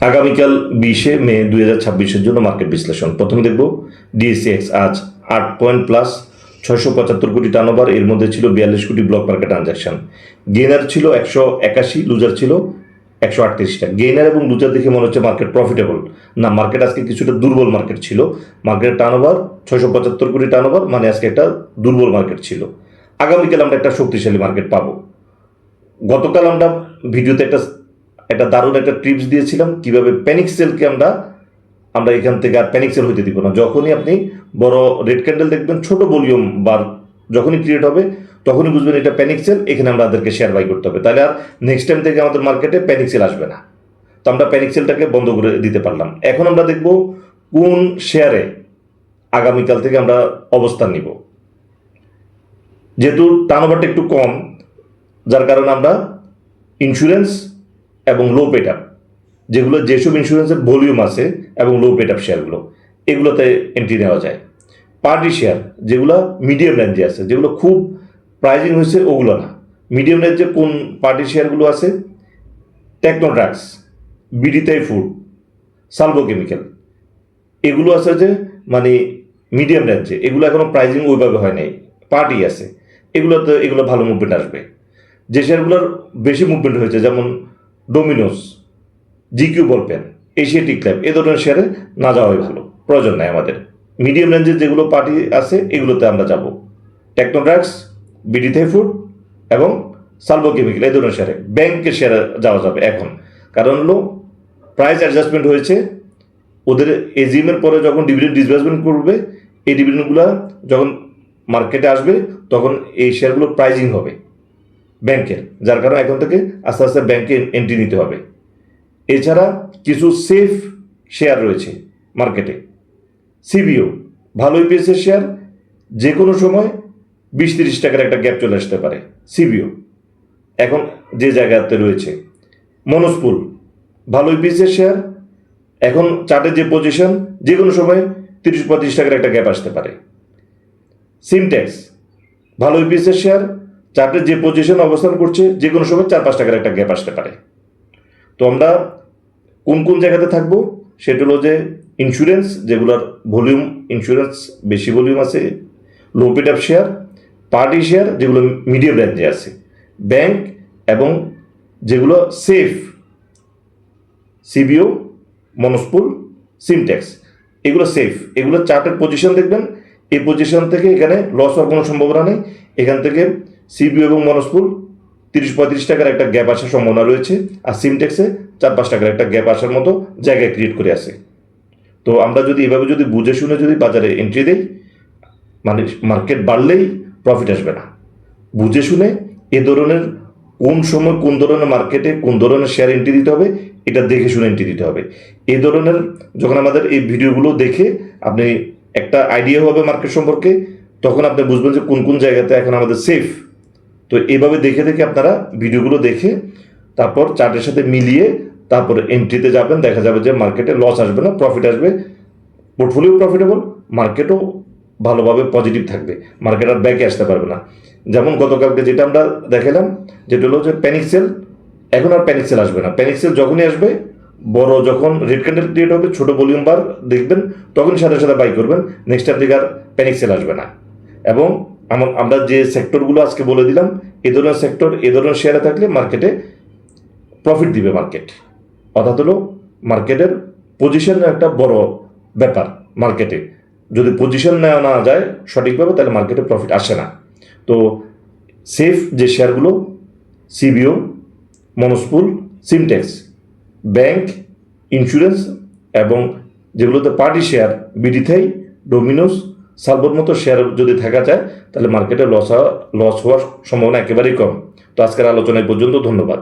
আগামীকাল 20 মে 2026-এর জন্য মার্কেট বিশ্লেষণ। প্রথমে দেখব ডিএসসিএক্স আজ 8 পয়েন্ট প্লাস 675 কোটি টার্নওভার, এর মধ্যে ছিল 42 কোটি ব্লক মার্কেট ট্রানজাকশন। গেইনার ছিল 181, লুজার ছিল 138টা। গেইনার এবং লুজার দেখে মনে হচ্ছে মার্কেট প্রফিটেবল না, মার্কেট আজকে কিছুটা দুর্বল মার্কেট ছিল। মার্কেটের টার্নওভার 675 কোটি টার্নওভার, মানে আজকে একটা দুর্বল মার্কেট ছিল। আগামীকাল আমরা একটা শক্তিশালী মার্কেট পাবো। গতকাল আমরা ভিডিওতে একটা দারুণ একটা টিপস দিয়েছিলাম কিভাবে প্যানিক সেলকে আমরা এখান থেকে আর প্যানিক সেল হইতে দিব না। যখনই আপনি বড় রেড ক্যান্ডেল দেখবেন, ছোট ভলিউম বার যখনই ক্রিয়েট হবে তখনই বুঝবেন এটা প্যানিক সেল, এখানে আমাদেরকে শেয়ার বাই করতে হবে। তাহলে আর নেক্সট টাইম থেকে আমাদের মার্কেটে প্যানিক সেল আসবে না। তো আমরা প্যানিক সেলটাকে বন্ধ করে দিতে পারলাম। এখন আমরা দেখব কোন শেয়ারে আগামীকাল থেকে আমরা অবস্থান নিব। যেহেতু টার্নওভারটা একটু কম, যার কারণে আমরা ইন্স্যুরেন্স এবং লো পেড আপ, যেসব ইন্স্যুরেন্সের ভলিউম আছে এবং লো পেড আপ শেয়ারগুলো, এগুলোতে এন্ট্রি নেওয়া যায়। পার্টি শেয়ার যেগুলো মিডিয়াম রেঞ্জে আছে, যেগুলো খুব প্রাইজিং হয়েছে ওগুলো না, মিডিয়াম রেঞ্জে কোন পার্টি শেয়ারগুলো আছে, টেকনোড্রাগস, বিডিতাই ফুড, সালভো কেমিক্যাল, এগুলো আছে যে মানে মিডিয়াম রেঞ্জে, এগুলো এখনো প্রাইজিং ওইভাবে হয় নাই, পার্টি আছে, এগুলো ভালো মুভমেন্ট আসবে। যে শেয়ারগুলোর বেশি মুভমেন্ট হয়েছে যেমন Domino's, GQ ball pen, Asiatic lab, এ ধরনের শেয়ারে না যাওয়াই ভালো, প্রয়োজন নাই আমাদের। মিডিয়াম রেঞ্জের যেগুলো পার্টি আছে এগুলোতে আমরা যাব। টেকনোড্রাগস, বিডিথাই ফুড এবং সালভো কেমিক্যাল, এই ধরনের শেয়ারে। ব্যাংকের শেয়ারে যাওয়া যাবে এখন, কারণ হলো প্রাইস অ্যাডজাস্টমেন্ট হয়েছে। ওদের এজিএমের পরে যখন ডিভিডেন্ড ডিসবার্সমেন্ট করবে, এই ডিভিডেন্ডগুলো যখন মার্কেটে আসবে তখন এই শেয়ারগুলো প্রাইজিং হবে ব্যাংকের, যার কারণে এখন থেকে আস্তে আস্তে ব্যাংকে এন্ট্রি নিতে হবে। এছাড়া কিছু সেফ শেয়ার রয়েছে মার্কেটে। সিবিও ভালো ইপিএসের শেয়ার, যে কোনো সময় 20-30 টাকার একটা গ্যাপ চলে আসতে পারে। সিবিও এখন যে জায়গাতে রয়েছে। মনোস্পুল ভালো ইপিএসের শেয়ার, এখন চার্টের যে পজিশন, যে কোনো সময় 30-35 টাকার একটা গ্যাপ আসতে পারে। সিমটেক্স ভালো ইপিএসের শেয়ার, চার্টের যে পজিশন অবস্থান করছে, যে কোনো সময় 4-5 টাকার একটা গ্যাপ আসতে পারে। তো আমরা কোন কোন জায়গাতে থাকবো সেটা হলো যে ইন্স্যুরেন্স, যেগুলোর ভলিউম ইন্স্যুরেন্স বেশি ভলিউম আছে, low paid up share, party share যেগুলো মিডিয়াম রেঞ্জে আছে, ব্যাংক এবং যেগুলো সেফ, সিবিও, মনোস্পুল, সিমটেক্স, এগুলো সেফ। এগুলো চার্টের পজিশন দেখবেন, এই পজিশন থেকে এখানে লস হওয়ার কোনো সম্ভাবনা নেই। এখান থেকে সিবিও এবং মনোস্পুল 30-35 টাকার একটা গ্যাপ আসার সম্ভাবনা রয়েছে, আর সিমটেক্সে 4-5 টাকার একটা গ্যাপ আসার মতো জায়গায় ক্রিয়েট করে আছে। তো আমরা যদি এভাবে যদি বুঝে শুনে যদি বাজারে এন্ট্রি দেই, মানে মার্কেট বাড়লেই প্রফিট আসবে না। বুঝে শুনে এ ধরনের কোন সময় কোন ধরনের মার্কেটে কোন ধরনের শেয়ার এন্ট্রি দিতে হবে, এটা দেখে শুনে এন্ট্রি দিতে হবে। এই ধরনের যখন আমাদের এই ভিডিওগুলো দেখে আপনি একটা আইডিয়া হবে মার্কেট সম্পর্কে, তখন আপনি বুঝবেন যে কোন কোন জায়গাতে এখন আমাদের সেফ। তো এইভাবে দেখে দেখে আপনারা ভিডিওগুলো দেখে তারপর চার্টের সাথে মিলিয়ে তারপর এন্ট্রিতে যাবেন, দেখা যাবে যে মার্কেটে লস আসবে না, প্রফিট আসবে, পোর্টফোলিও প্রফিটেবল, মার্কেটও ভালোভাবে পজিটিভ থাকবে, মার্কেট আর ব্যাকে আসতে পারবে না। যেমন গতকালকে যেটা আমরা দেখালাম, যেটা হলো যে প্যানিক সেল, এখন আর প্যানিক সেল আসবে না। প্যানিক সেল যখনই আসবে, বড় যখন রেড ক্যান্ডেল ক্রিয়েট হবে, ছোট ভলিউম বার দেখবেন, তখন সাথে সাথে বাই করবেন, নেক্সট টাইম থেকে আর প্যানিক সেল আসবে না। এবং আমরা যে সেক্টরগুলো আজকে বলে দিলাম, এ ধরনের সেক্টর, এ ধরনের শেয়ারে থাকলে মার্কেটে প্রফিট দিবে মার্কেট। অর্থাৎ হলো মার্কেটের পজিশন একটা বড় ব্যাপার। মার্কেটে যদি পজিশন নেওয়া না যায় সঠিকভাবে, তাহলে মার্কেটে প্রফিট আসে না। তো সেফ যে শেয়ারগুলো, সিবিও, মনোস্পুল, সিমটেক্স, ব্যাংক, ইন্স্যুরেন্স এবং যেগুলোতে পার্টি শেয়ার, বিডিথাই, ডোমিনোস, সালভোর মতো শেয়ার যদি থাকা যায়, তাহলে মার্কেটে লস হওয়ার সম্ভাবনা একেবারেই কম। তো আজকের আলোচনায় পর্যন্ত, ধন্যবাদ।